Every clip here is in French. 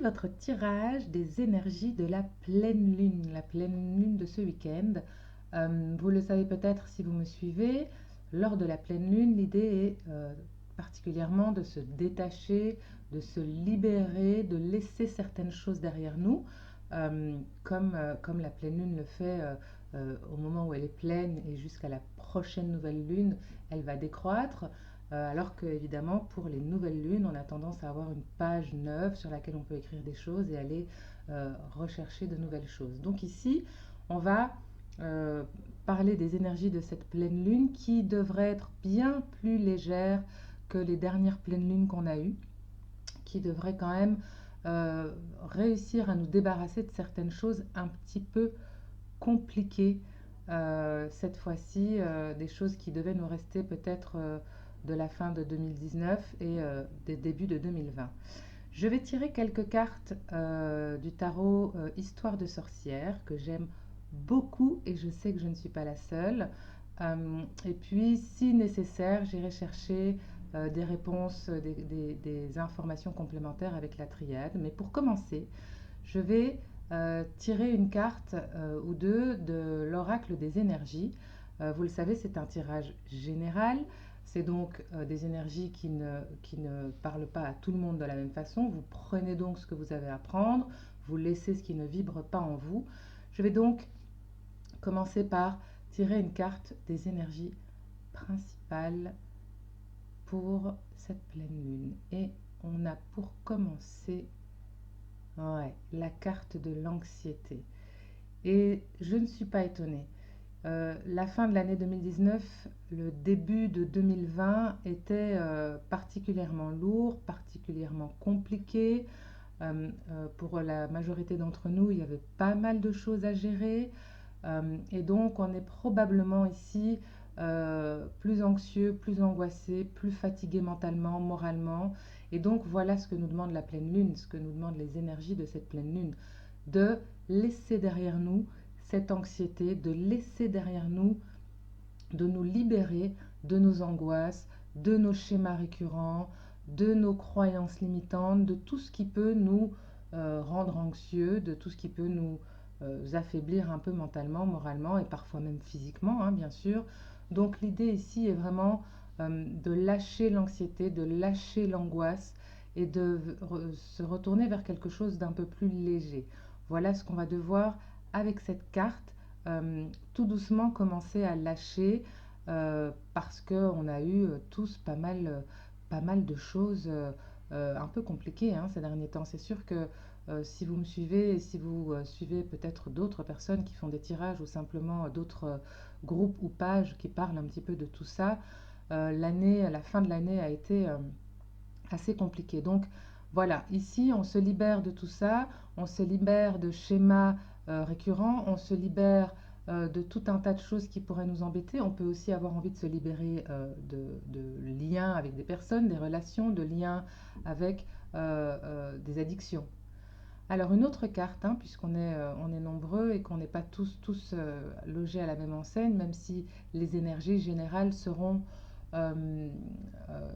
votre tirage des énergies de la pleine lune de ce week-end. Vous le savez peut-être si vous me suivez, lors de la pleine lune, l'idée est particulièrement de se détacher, de se libérer, de laisser certaines choses derrière nous, comme la pleine lune le fait au moment où elle est pleine et jusqu'à la prochaine nouvelle lune, elle va décroître. Alors que, évidemment, pour les nouvelles lunes, on a tendance à avoir une page neuve sur laquelle on peut écrire des choses et aller rechercher de nouvelles choses. Donc ici, on va euh, parler des énergies de cette pleine lune qui devrait être bien plus légère que les dernières pleines lunes qu'on a eues, qui devrait quand même euh, réussir à nous débarrasser de certaines choses un petit peu compliquées cette fois-ci, des choses qui devaient nous rester peut-être de la fin de 2019 et des débuts de 2020. Je vais tirer quelques cartes du tarot Histoire de sorcière que j'aime beaucoup et je sais que je ne suis pas la seule. Et puis, si nécessaire, j'irai chercher des réponses, des informations complémentaires avec la triade. Mais pour commencer, je vais tirer une carte ou deux de l'oracle des énergies. Vous le savez, c'est un tirage général. C'est donc des énergies qui ne parlent pas à tout le monde de la même façon. Vous prenez donc ce que vous avez à prendre, vous laissez ce qui ne vibre pas en vous. Je vais donc commencer par tirer une carte des énergies principales pour cette pleine lune. Et on a pour commencer, ouais, la carte de l'anxiété. Et je ne suis pas étonnée. La fin de l'année 2019, le début de 2020 était particulièrement lourd, particulièrement compliqué. Pour la majorité d'entre nous, il y avait pas mal de choses à gérer. Et donc, on est probablement ici plus anxieux, plus angoissé, plus fatigué mentalement, moralement. Et donc, voilà ce que nous demande la pleine lune, ce que nous demandent les énergies de cette pleine lune, de laisser derrière nous cette anxiété, de laisser derrière nous, de nous libérer de nos angoisses, de nos schémas récurrents, de nos croyances limitantes, de tout ce qui peut nous rendre anxieux, de tout ce qui peut nous affaiblir un peu mentalement, moralement et parfois même physiquement, hein, bien sûr. Donc l'idée ici est vraiment de lâcher l'anxiété, de lâcher l'angoisse et de se retourner vers quelque chose d'un peu plus léger. Voilà ce qu'on va devoir, avec cette carte, tout doucement commencer à lâcher parce qu'on a eu tous pas mal de choses un peu compliquées hein, ces derniers temps. C'est sûr que si vous me suivez et si vous suivez peut-être d'autres personnes qui font des tirages ou simplement d'autres groupes ou pages qui parlent un petit peu de tout ça, la fin de l'année a été assez compliquée. Donc voilà, ici on se libère de tout ça, on se libère de schémas récurrents, on se libère de tout un tas de choses qui pourraient nous embêter. On peut aussi avoir envie de se libérer de liens avec des personnes, des relations, de liens avec des addictions. Alors une autre carte, hein, on est nombreux et qu'on n'est pas tous logés à la même enseigne, même si les énergies générales seront, euh, euh,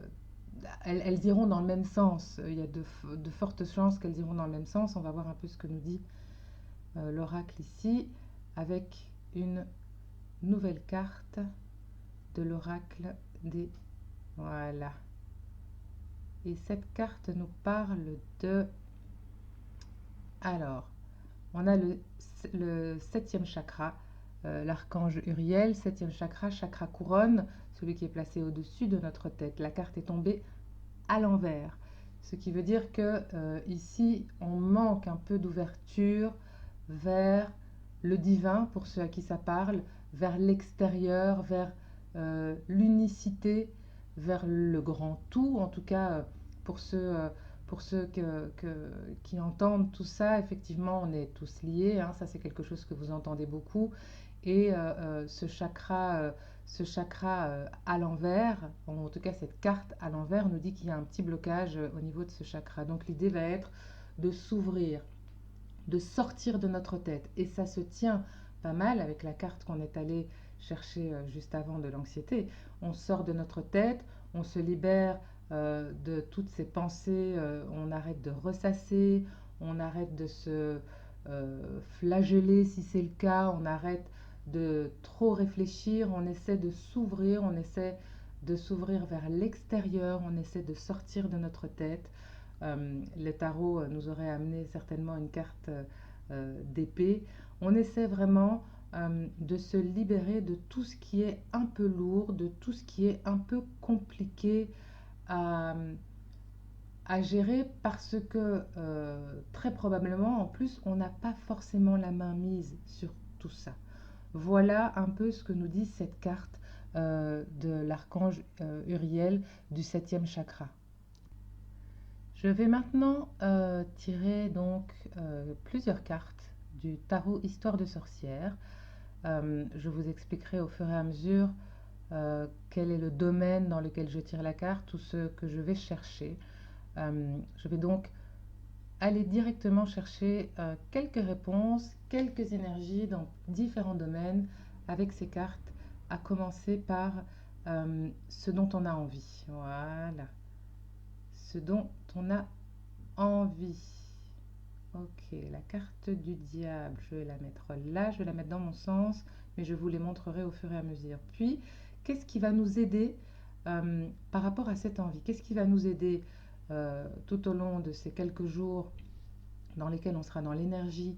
elles iront dans le même sens. Il y a de fortes chances qu'elles iront dans le même sens. On va voir un peu ce que nous dit l'oracle ici, avec une nouvelle carte de l'oracle des... Voilà. Et cette carte nous parle de... Alors, on a le septième chakra, l'archange Uriel, septième chakra, chakra couronne, celui qui est placé au-dessus de notre tête. La carte est tombée à l'envers, ce qui veut dire que ici, on manque un peu d'ouverture vers le divin, pour ceux à qui ça parle, vers l'extérieur, vers l'unicité, vers le grand tout, en tout cas pour ceux qui entendent tout ça, effectivement, on est tous liés, hein, ça c'est quelque chose que vous entendez beaucoup, et ce chakra à l'envers, en tout cas cette carte à l'envers, nous dit qu'il y a un petit blocage au niveau de ce chakra. Donc l'idée va être de s'ouvrir, de sortir de notre tête. Et ça se tient pas mal avec la carte qu'on est allé chercher juste avant de l'anxiété. On sort de notre tête, on se libère de toutes ces pensées, on arrête de ressasser, on arrête de se flageller si c'est le cas, on arrête de trop réfléchir, on essaie de s'ouvrir, on essaie de s'ouvrir vers l'extérieur, on essaie de sortir de notre tête. Le tarot nous aurait amené certainement une carte d'épée. On essaie vraiment de se libérer de tout ce qui est un peu lourd, de tout ce qui est un peu compliqué à, à gérer parce que très probablement, en plus, on n'a pas forcément la main mise sur tout ça. Voilà un peu ce que nous dit cette carte de l'archange Uriel du septième chakra. Je vais maintenant tirer donc plusieurs cartes du tarot Histoire de sorcière. Je vous expliquerai au fur et à mesure quel est le domaine dans lequel je tire la carte ou ce que je vais chercher. Je vais donc aller directement chercher quelques réponses, quelques énergies dans différents domaines avec ces cartes, à commencer par ce dont on a envie. Voilà, ce dont on a envie. Ok, la carte du diable, je vais la mettre là, je vais la mettre dans mon sens, mais je vous les montrerai au fur et à mesure. Puis, qu'est-ce qui va nous aider par rapport à cette envie? Qu'est-ce qui va nous aider tout au long de ces quelques jours dans lesquels on sera dans l'énergie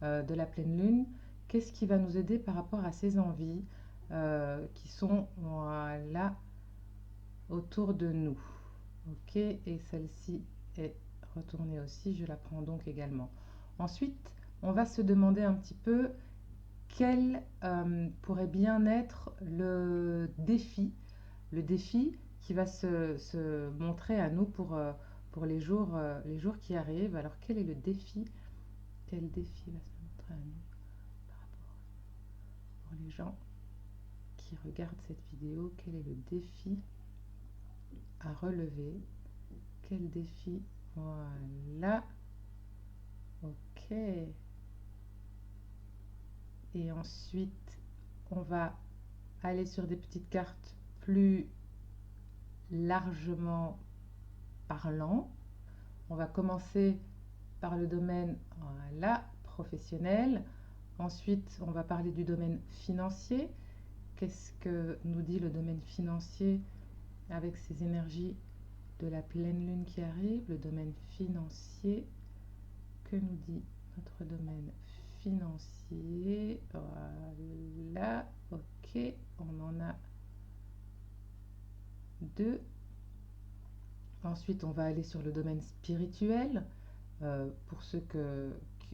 de la pleine lune? Qu'est-ce qui va nous aider par rapport à ces envies qui sont voilà, autour de nous? Ok, et celle-ci est retournée aussi, je la prends donc également. Ensuite, on va se demander un petit peu quel pourrait bien être le défi qui va se montrer à nous pour les jours qui arrivent. Alors, quel est le défi? Quel défi va se montrer à nous par rapport pour les gens qui regardent cette vidéo? Quel est le défi à relever? Quel défi? Voilà. Ok. Et ensuite, on va aller sur des petites cartes plus largement parlant. On va commencer par le domaine voilà, professionnel. Ensuite, on va parler du domaine financier. Qu'est-ce que nous dit le domaine financier avec ces énergies de la pleine lune qui arrive? Le domaine financier, que nous dit notre domaine financier? Voilà, ok, on en a deux. Ensuite, on va aller sur le domaine spirituel, pour ceux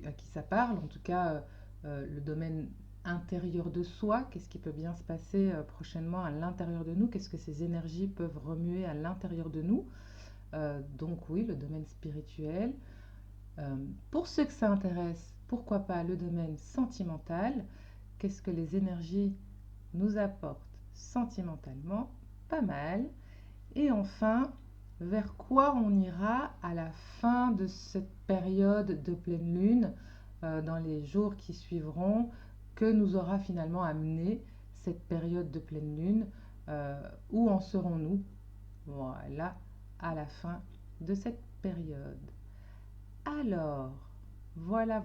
à qui ça parle, en tout cas le domaine intérieur de soi, qu'est-ce qui peut bien se passer prochainement à l'intérieur de nous, qu'est-ce que ces énergies peuvent remuer à l'intérieur de nous. Donc oui, le domaine spirituel. Pour ceux que ça intéresse, pourquoi pas le domaine sentimental, qu'est-ce que les énergies nous apportent sentimentalement? Pas mal. Et enfin, vers quoi on ira à la fin de cette période de pleine lune, dans les jours qui suivront, que nous aura finalement amené cette période de pleine lune, où en serons-nous? Voilà, à la fin de cette période. Alors, voilà,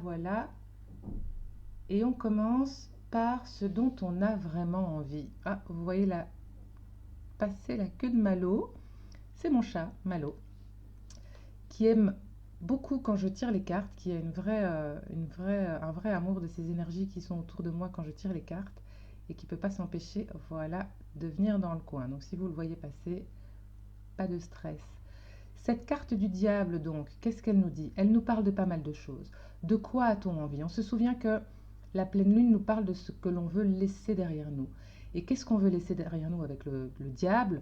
et on commence par ce dont on a vraiment envie. Ah, vous voyez là, passer la queue de Malo. C'est mon chat, Malo, qui aime beaucoup quand je tire les cartes, qui a un vrai amour de ces énergies qui sont autour de moi quand je tire les cartes et qui ne peut pas s'empêcher, voilà, de venir dans le coin. Donc si vous le voyez passer, pas de stress. Cette carte du diable, donc, qu'est-ce qu'elle nous dit? Elle nous parle de pas mal de choses. De quoi a-t-on envie? On se souvient que la pleine lune nous parle de ce que l'on veut laisser derrière nous. Et qu'est-ce qu'on veut laisser derrière nous avec le diable?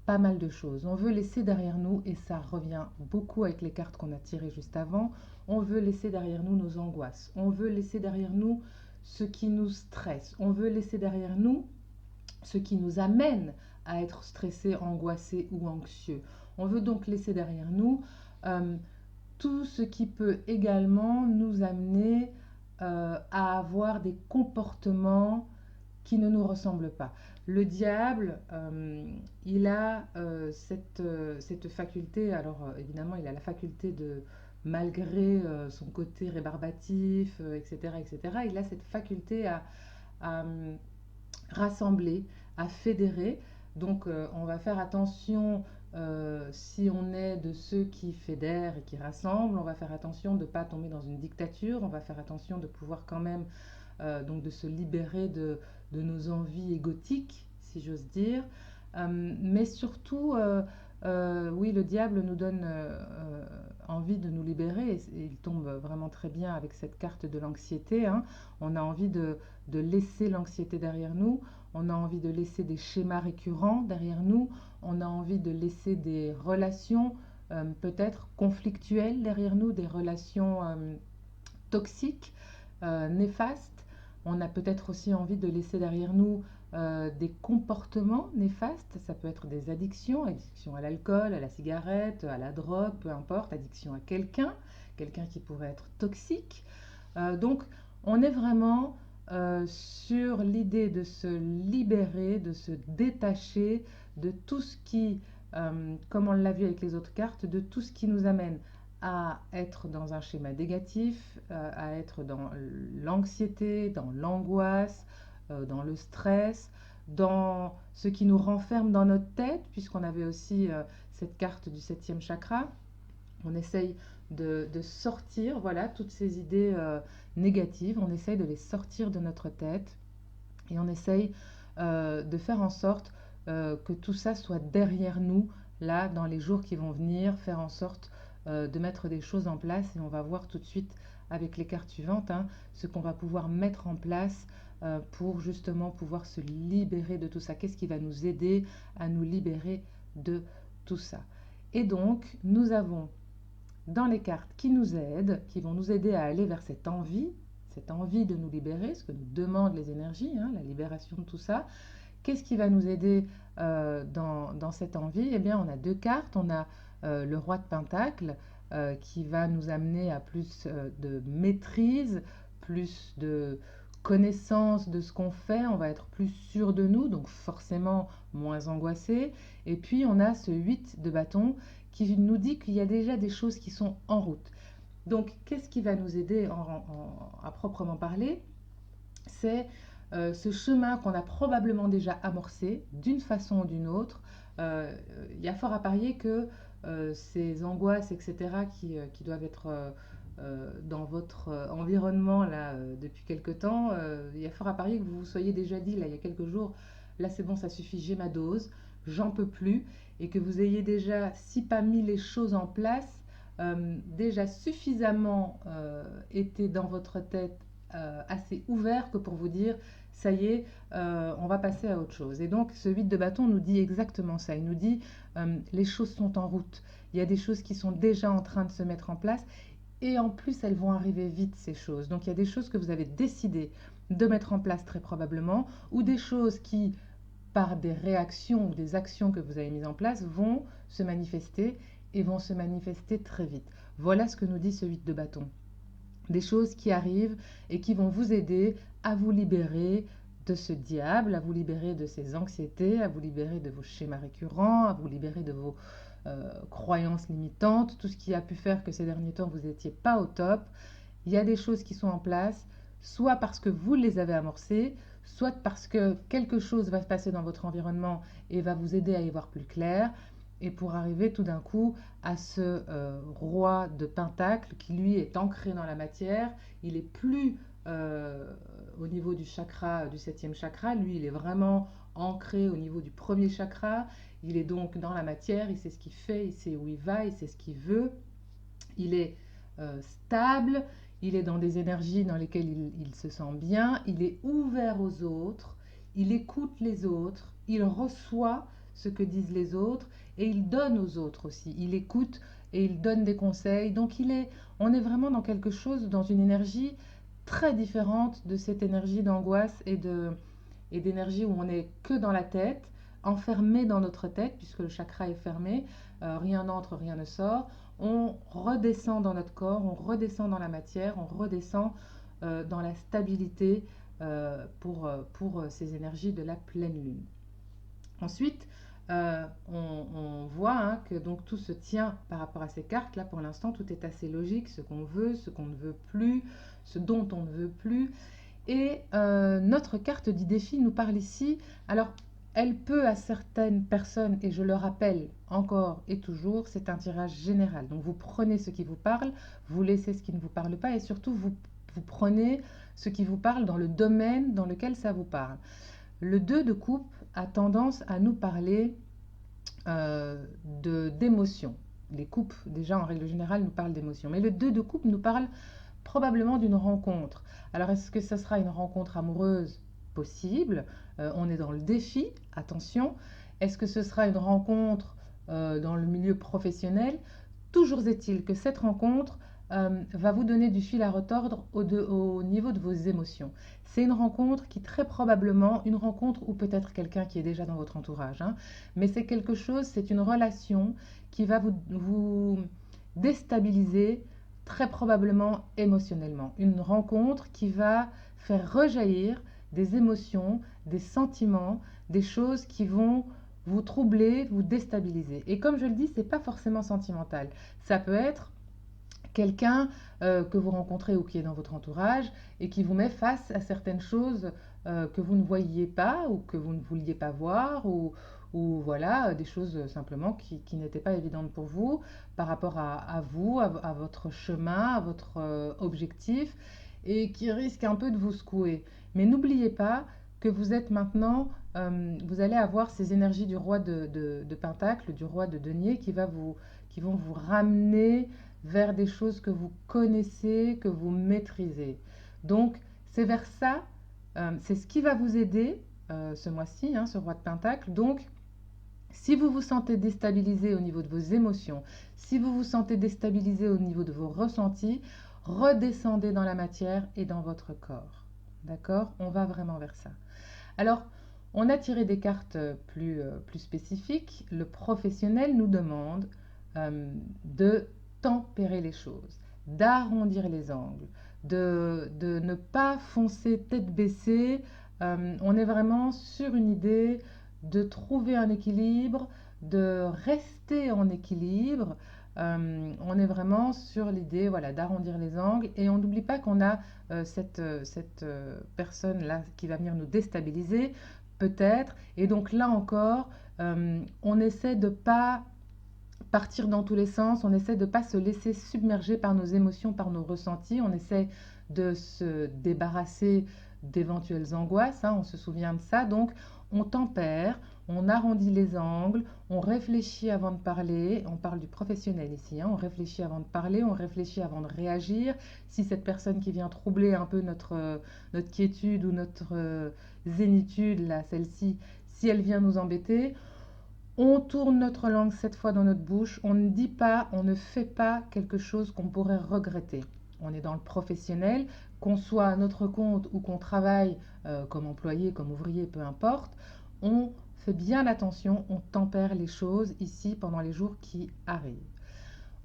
Pas mal de choses. On veut laisser derrière nous, et ça revient beaucoup avec les cartes qu'on a tirées juste avant, on veut laisser derrière nous nos angoisses. On veut laisser derrière nous ce qui nous stresse. On veut laisser derrière nous ce qui nous amène à être stressé, angoissé ou anxieux. On veut donc laisser derrière nous tout ce qui peut également nous amener à avoir des comportements qui ne nous ressemblent pas. Le diable, il a cette faculté, alors évidemment il a la faculté malgré son côté rébarbatif, etc., etc., il a cette faculté à rassembler, à fédérer. Donc on va faire attention, si on est de ceux qui fédèrent et qui rassemblent, on va faire attention de ne pas tomber dans une dictature, on va faire attention de pouvoir quand même donc de se libérer de nos envies égotiques, si j'ose dire. Mais surtout, oui, le diable nous donne envie de nous libérer, et il tombe vraiment très bien avec cette carte de l'anxiété, hein. On a envie de laisser l'anxiété derrière nous, on a envie de laisser des schémas récurrents derrière nous, on a envie de laisser des relations peut-être conflictuelles derrière nous, des relations toxiques, néfastes. On a peut-être aussi envie de laisser derrière nous des comportements néfastes. Ça peut être des addictions, addiction à l'alcool, à la cigarette, à la drogue, peu importe, addiction à quelqu'un, quelqu'un qui pourrait être toxique. Donc, on est vraiment sur l'idée de se libérer, de se détacher de tout ce qui, comme on l'a vu avec les autres cartes, de tout ce qui nous amène à être dans un schéma négatif, à être dans l'anxiété, dans l'angoisse, dans le stress, dans ce qui nous renferme dans notre tête, puisqu'on avait aussi cette carte du septième chakra. On essaye de sortir, voilà, toutes ces idées négatives, on essaye de les sortir de notre tête, et on essaye de faire en sorte que tout ça soit derrière nous, là, dans les jours qui vont venir, faire en sorte de mettre des choses en place. Et on va voir tout de suite avec les cartes suivantes, hein, ce qu'on va pouvoir mettre en place pour justement pouvoir se libérer de tout ça. Qu'est-ce qui va nous aider à nous libérer de tout ça? Et donc, nous avons dans les cartes qui nous aident, qui vont nous aider à aller vers cette envie de nous libérer, ce que nous demandent les énergies, hein, la libération de tout ça. Qu'est-ce qui va nous aider dans cette envie? Eh bien, on a deux cartes. On a le roi de Pentacle qui va nous amener à plus de maîtrise, plus de connaissance de ce qu'on fait. On va être plus sûr de nous, donc forcément moins angoissé. Et puis, on a ce 8 de bâton qui nous dit qu'il y a déjà des choses qui sont en route. Donc, qu'est-ce qui va nous aider à proprement parler? C'est ce chemin qu'on a probablement déjà amorcé d'une façon ou d'une autre. Il y a fort à parier que ces angoisses, etc., qui doivent être dans votre environnement là, depuis quelque temps, il y a fort à parier que vous vous soyez déjà dit, là, il y a quelques jours, là c'est bon, ça suffit, j'ai ma dose, j'en peux plus, et que vous ayez déjà, si pas mis les choses en place, déjà suffisamment été dans votre tête assez ouvert que pour vous dire ça y est, on va passer à autre chose. Et donc ce 8 de bâton nous dit exactement ça. Il nous dit les choses sont en route. Il y a des choses qui sont déjà en train de se mettre en place, et en plus elles vont arriver vite, ces choses. Donc il y a des choses que vous avez décidé de mettre en place très probablement, ou des choses qui, par des réactions ou des actions que vous avez mises en place, vont se manifester, et vont se manifester très vite. Voilà ce que nous dit ce 8 de bâton. Des choses qui arrivent et qui vont vous aider à vous libérer de ce diable, à vous libérer de ces anxiétés, à vous libérer de vos schémas récurrents, à vous libérer de vos croyances limitantes, tout ce qui a pu faire que ces derniers temps vous n'étiez pas au top. Il y a des choses qui sont en place, soit parce que vous les avez amorcées, soit parce que quelque chose va se passer dans votre environnement et va vous aider à y voir plus clair, et pour arriver tout d'un coup à ce roi de Pentacle qui lui est ancré dans la matière. Il est plus au niveau du chakra, du septième chakra, lui il est vraiment ancré au niveau du premier chakra. Il est donc dans la matière, il sait ce qu'il fait, il sait où il va, il sait ce qu'il veut. Il est stable, il est dans des énergies dans lesquelles il se sent bien, il est ouvert aux autres, il écoute les autres, il reçoit ce que disent les autres, et il donne aux autres aussi. Il écoute et il donne des conseils. Donc on est vraiment dans quelque chose, dans une énergie très différente de cette énergie d'angoisse et d'énergie où on est que dans la tête, enfermé dans notre tête, puisque le chakra est fermé, rien n'entre, rien ne sort. On redescend dans notre corps, on redescend dans la matière, on redescend dans la stabilité pour ces énergies de la pleine lune. Ensuite, on voit hein, que donc tout se tient par rapport à ces cartes. Là, pour l'instant, tout est assez logique, ce qu'on veut, ce qu'on ne veut plus, ce dont on ne veut plus. Et notre carte du défi nous parle ici. Alors, elle peut à certaines personnes, et je le rappelle encore et toujours, c'est un tirage général. Donc, vous prenez ce qui vous parle, vous laissez ce qui ne vous parle pas, et surtout, vous prenez ce qui vous parle dans le domaine dans lequel ça vous parle. Le 2 de coupe a tendance à nous parler d'émotions. Les coupes, déjà en règle générale, nous parlent d'émotions. Mais le 2 de coupe nous parle probablement d'une rencontre. Alors, est-ce que ça sera une rencontre amoureuse possible? On est dans le défi, attention. Est-ce que ce sera une rencontre dans le milieu professionnel? Toujours est-il que cette rencontre va vous donner du fil à retordre au niveau de vos émotions. C'est une rencontre qui très probablement, une rencontre ou peut-être quelqu'un qui est déjà dans votre entourage, hein, mais c'est quelque chose, c'est une relation qui va vous déstabiliser très probablement émotionnellement. Une rencontre qui va faire rejaillir des émotions, des sentiments, des choses qui vont vous troubler, vous déstabiliser. Et comme je le dis, c'est pas forcément sentimental. Ça peut être quelqu'un que vous rencontrez ou qui est dans votre entourage et qui vous met face à certaines choses que vous ne voyiez pas ou que vous ne vouliez pas voir ou voilà, des choses simplement qui n'étaient pas évidentes pour vous par rapport à vous, à votre chemin, à votre objectif et qui risquent un peu de vous secouer. Mais n'oubliez pas que vous êtes maintenant, vous allez avoir ces énergies du roi de Pentacle, du roi de denier qui vont vous ramener vers des choses que vous connaissez, que vous maîtrisez. Donc, c'est vers ça, c'est ce qui va vous aider ce mois-ci, hein, ce roi de Pentacle. Donc, si vous vous sentez déstabilisé au niveau de vos émotions, si vous vous sentez déstabilisé au niveau de vos ressentis, redescendez dans la matière et dans votre corps. D'accord? On va vraiment vers ça. Alors, on a tiré des cartes plus spécifiques. Le professionnel nous demande de tempérer les choses, d'arrondir les angles, de ne pas foncer tête baissée. On est vraiment sur une idée de trouver un équilibre, de rester en équilibre. On est vraiment sur l'idée voilà, d'arrondir les angles et on n'oublie pas qu'on a cette personne-là qui va venir nous déstabiliser, peut-être. Et donc là encore, on essaie de ne pas partir dans tous les sens, on essaie de ne pas se laisser submerger par nos émotions, par nos ressentis, on essaie de se débarrasser d'éventuelles angoisses, hein, on se souvient de ça, donc on tempère, on arrondit les angles, on réfléchit avant de parler, on parle du professionnel ici, hein, on réfléchit avant de parler, on réfléchit avant de réagir, si cette personne qui vient troubler un peu notre quiétude ou notre zénitude, là, celle-ci, si elle vient nous embêter, on tourne notre langue 7 fois dans notre bouche, on ne dit pas, on ne fait pas quelque chose qu'on pourrait regretter. On est dans le professionnel, qu'on soit à notre compte ou qu'on travaille comme employé, comme ouvrier, peu importe, on fait bien attention, on tempère les choses ici pendant les jours qui arrivent.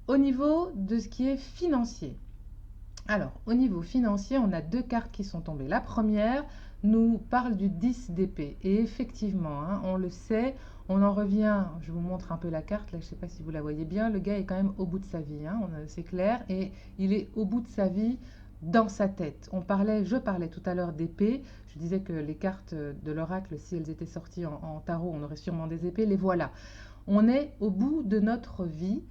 Au niveau de ce qui est financier, alors, au niveau financier, on a deux cartes qui sont tombées. La première nous parle du 10 d'épée. Et effectivement, hein, on le sait, on en revient, je vous montre un peu la carte, là je ne sais pas si vous la voyez bien, le gars est quand même au bout de sa vie, hein, c'est clair, et il est au bout de sa vie dans sa tête. Je parlais tout à l'heure d'épée, je disais que les cartes de l'oracle, si elles étaient sorties en tarot, on aurait sûrement des épées, les voilà. On est au bout de notre vie,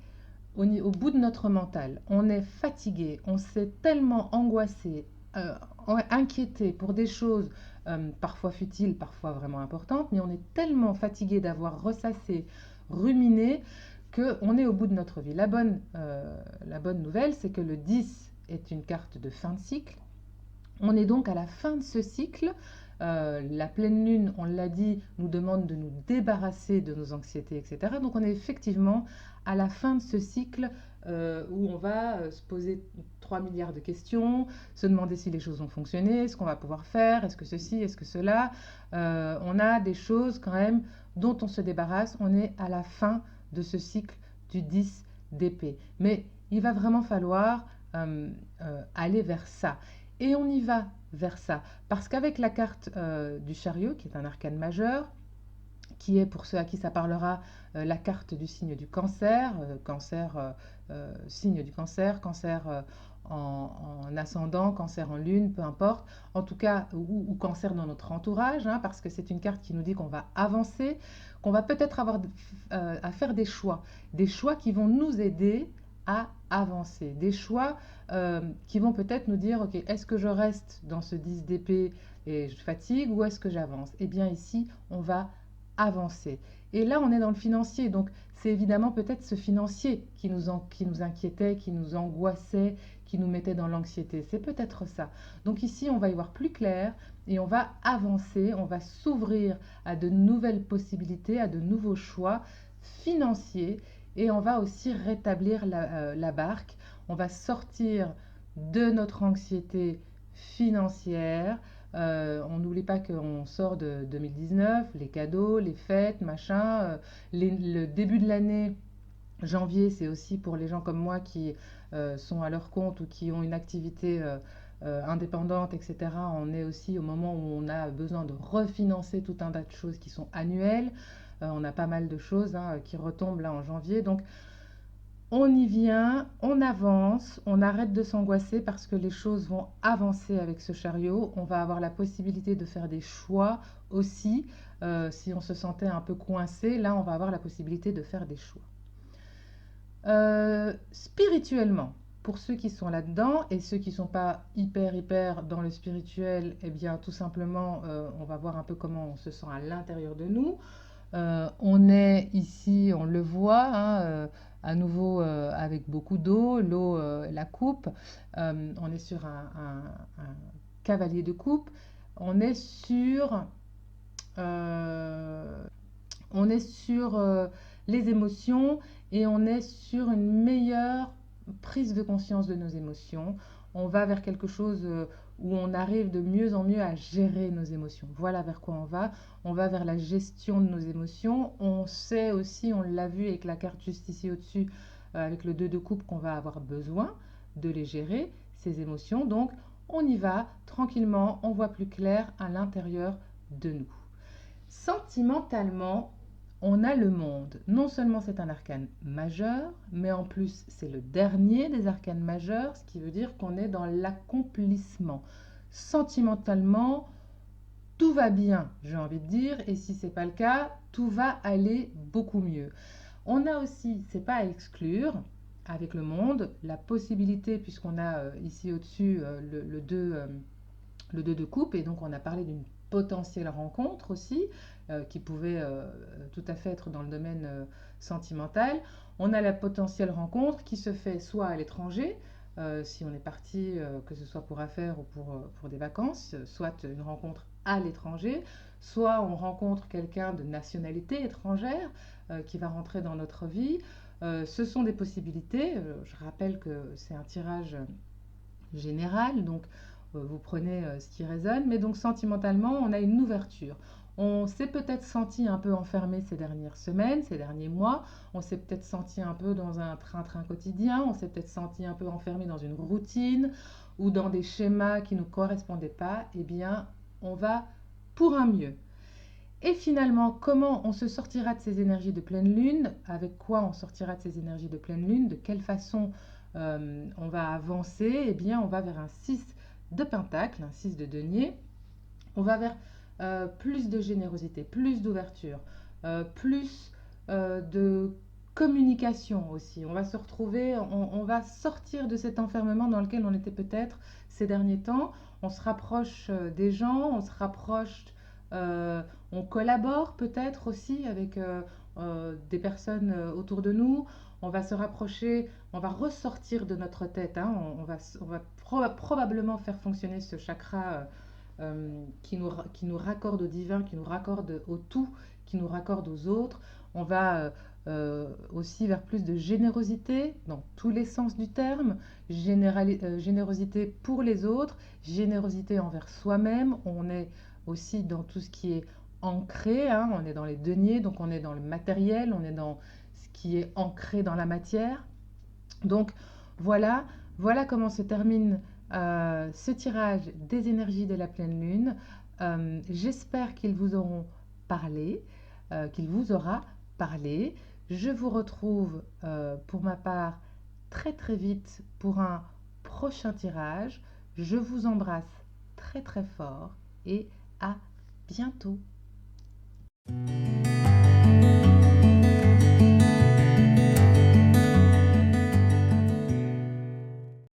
au bout de notre mental. On est fatigué, on s'est tellement angoissé, euh, inquiété pour des choses parfois futiles, parfois vraiment importantes, mais on est tellement fatigué d'avoir ressassé, ruminé, qu'on est au bout de notre vie. La bonne nouvelle, c'est que le 10 est une carte de fin de cycle. On est donc à la fin de ce cycle. La pleine lune, on l'a dit, nous demande de nous débarrasser de nos anxiétés, etc. Donc on est effectivement à la fin de ce cycle où on va se poser 3 milliards de questions, se demander si les choses ont fonctionné, ce qu'on va pouvoir faire, est-ce que ceci, est-ce que cela. On a des choses quand même dont on se débarrasse. On est à la fin de ce cycle du 10 d'épée. Mais il va vraiment falloir aller vers ça. Et on y va vers ça. Parce qu'avec la carte du chariot, qui est un arcane majeur, qui est pour ceux à qui ça parlera la carte du signe du cancer, signe du cancer, cancer en ascendant, cancer en lune, peu importe, en tout cas, ou cancer dans notre entourage, hein, parce que c'est une carte qui nous dit qu'on va avancer, qu'on va peut-être avoir à faire des choix qui vont nous aider à avancer, des choix qui vont peut-être nous dire, ok, est-ce que je reste dans ce 10 d'épée et je fatigue ou est-ce que j'avance? Eh bien ici, on va avancer. Et là, on est dans le financier, donc c'est évidemment peut-être ce financier qui nous inquiétait, qui nous angoissait, qui nous mettait dans l'anxiété. C'est peut-être ça. Donc ici, on va y voir plus clair et on va avancer, on va s'ouvrir à de nouvelles possibilités, à de nouveaux choix financiers et on va aussi rétablir la barque. On va sortir de notre anxiété financière. On n'oublie pas qu'on sort de 2019, les cadeaux, les fêtes, machin. Le début de l'année, janvier, c'est aussi pour les gens comme moi qui sont à leur compte ou qui ont une activité indépendante, etc. On est aussi au moment où on a besoin de refinancer tout un tas de choses qui sont annuelles. On a pas mal de choses hein, qui retombent là en janvier. Donc on y vient, on avance, on arrête de s'angoisser parce que les choses vont avancer avec ce chariot. On va avoir la possibilité de faire des choix aussi. Si on se sentait un peu coincé, là, on va avoir la possibilité de faire des choix. Spirituellement, pour ceux qui sont là-dedans et ceux qui ne sont pas hyper dans le spirituel, eh bien, tout simplement, on va voir un peu comment on se sent à l'intérieur de nous. On est ici, on le voit, hein, à nouveau avec beaucoup d'eau, l'eau la coupe. On est sur un cavalier de coupe. On est sur, euh, on est sur les émotions et on est sur une meilleure prise de conscience de nos émotions. On va vers quelque chose où on arrive de mieux en mieux à gérer nos émotions. Voilà vers quoi on va. On va vers la gestion de nos émotions. On sait aussi, on l'a vu avec la carte juste ici au-dessus, avec le 2 de coupe, qu'on va avoir besoin de les gérer, ces émotions. Donc, on y va tranquillement, on voit plus clair à l'intérieur de nous. Sentimentalement, on a le monde. Non seulement c'est un arcane majeur, mais en plus c'est le dernier des arcanes majeurs, ce qui veut dire qu'on est dans l'accomplissement. Sentimentalement, tout va bien, j'ai envie de dire, et si c'est pas le cas, tout va aller beaucoup mieux. On a aussi, c'est pas à exclure, avec le monde, la possibilité, puisqu'on a ici au-dessus le 2 le 2 de coupe, et donc on a parlé d'une potentielle rencontre aussi, qui pouvait tout à fait être dans le domaine sentimental. On a la potentielle rencontre qui se fait soit à l'étranger, si on est parti, que ce soit pour affaires ou pour des vacances, soit une rencontre à l'étranger, soit on rencontre quelqu'un de nationalité étrangère qui va rentrer dans notre vie. Ce sont des possibilités. Je rappelle que c'est un tirage général, donc vous prenez ce qui résonne, mais donc sentimentalement, on a une ouverture. On s'est peut-être senti un peu enfermé ces dernières semaines, ces derniers mois, on s'est peut-être senti un peu dans un train-train quotidien, on s'est peut-être senti un peu enfermé dans une routine ou dans des schémas qui ne nous correspondaient pas. Eh bien, on va pour un mieux. Et finalement, comment on se sortira de ces énergies de pleine lune? Avec quoi on sortira de ces énergies de pleine lune? De quelle façon on va avancer? Eh bien, on va vers un 6 de pentacle, un 6 de denier. On va vers plus de générosité, plus d'ouverture, plus de communication aussi. On va se retrouver, on va sortir de cet enfermement dans lequel on était peut-être ces derniers temps. On se rapproche des gens, on se rapproche, euh, on collabore peut-être aussi avec des personnes autour de nous. On va se rapprocher, on va ressortir de notre tête, hein. On va probablement faire fonctionner ce chakra qui nous raccorde au divin, qui nous raccorde au tout, qui nous raccorde aux autres. On va aussi vers plus de générosité dans tous les sens du terme, générosité pour les autres, générosité envers soi-même. On est aussi dans tout ce qui est ancré, hein. On est dans les deniers, donc on est dans le matériel, on est dans ce qui est ancré dans la matière. Donc voilà, voilà comment se termine ce tirage des énergies de la pleine lune. J'espère qu'ils vous auront parlé. qu'il vous aura parlé. Je vous retrouve pour ma part très très vite pour un prochain tirage. Je vous embrasse très très fort et à bientôt.